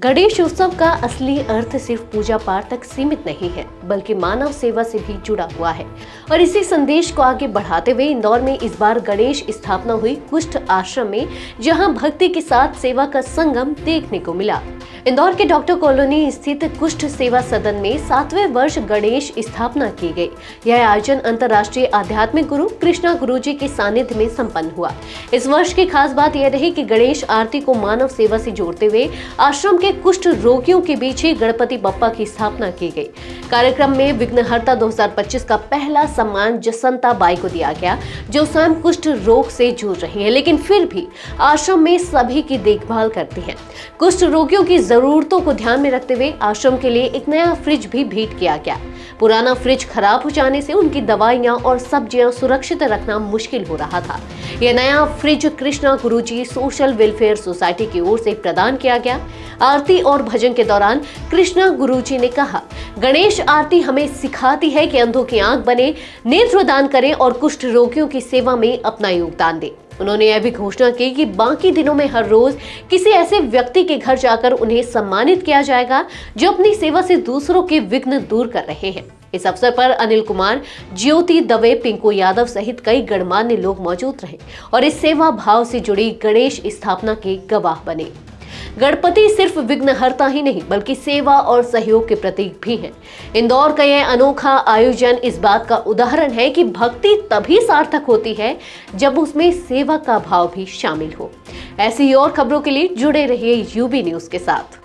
गणेश उत्सव का असली अर्थ सिर्फ पूजा पाठ तक सीमित नहीं है, बल्कि मानव सेवा से भी जुड़ा हुआ है। और इसी संदेश को आगे बढ़ाते हुए इंदौर में इस बार गणेश स्थापना हुई कुष्ठ आश्रम में, जहां भक्ति के साथ सेवा का संगम देखने को मिला। इंदौर के डॉक्टर कॉलोनी स्थित कुष्ठ सेवा सदन में 7वें वर्ष गणेश स्थापना की गई। यह आयोजन अंतर्राष्ट्रीय आध्यात्मिक गुरु कृष्णा गुरुजी के सानिध्य में संपन्न हुआ। इस वर्ष की खास बात यह रही कि गणेश आरती को मानव सेवा से जोड़ते हुए आश्रम के कुष्ठ रोगियों के बीच ही गणपति बप्पा की स्थापना की गई। कार्यक्रम में विघ्नहर्ता 2025 का पहला सम्मान जसंता बाई को दिया गया, जो स्वयं कुष्ठ रोग से जूझ रही है, लेकिन फिर भी आश्रम में सभी की देखभाल करती है। कुष्ठ रोगियों की जरूरतों को ध्यान में रखते हुए आश्रम के लिए एक नया फ्रिज भी भेंट किया गया। पुराना फ्रिज खराब हो जाने से उनकी दवाइयां और सब्जियां सुरक्षित रखना मुश्किल हो रहा था। यह नया फ्रिज कृष्णा गुरुजी सोशल वेलफेयर सोसाइटी की ओर से प्रदान किया गया। आरती और भजन के दौरान कृष्णा गुरुजी ने कहा, गणेश आरती हमें सिखाती है कि अंधों की आंख बने, नेत्रदान करें और कुष्ठ रोगियों की सेवा में अपना योगदान दें। उन्होंने यह भी घोषणा की कि बाकी दिनों में हर रोज किसी ऐसे व्यक्ति के घर जाकर उन्हें सम्मानित किया जाएगा जो अपनी सेवा से दूसरों के विघ्न दूर कर रहे हैं। इस अवसर पर अनिल कुमार, ज्योति दवे, पिंकू यादव सहित कई गणमान्य लोग मौजूद रहे और इस सेवा भाव से जुड़ी गणेश स्थापना के गवाह बने। गणपति सिर्फ विघ्नहर्ता ही नहीं, बल्कि सेवा और सहयोग के प्रतीक भी हैं। इंदौर का यह अनोखा आयोजन इस बात का उदाहरण है कि भक्ति तभी सार्थक होती है जब उसमें सेवा का भाव भी शामिल हो। ऐसी और खबरों के लिए जुड़े रहिए यूबी न्यूज के साथ।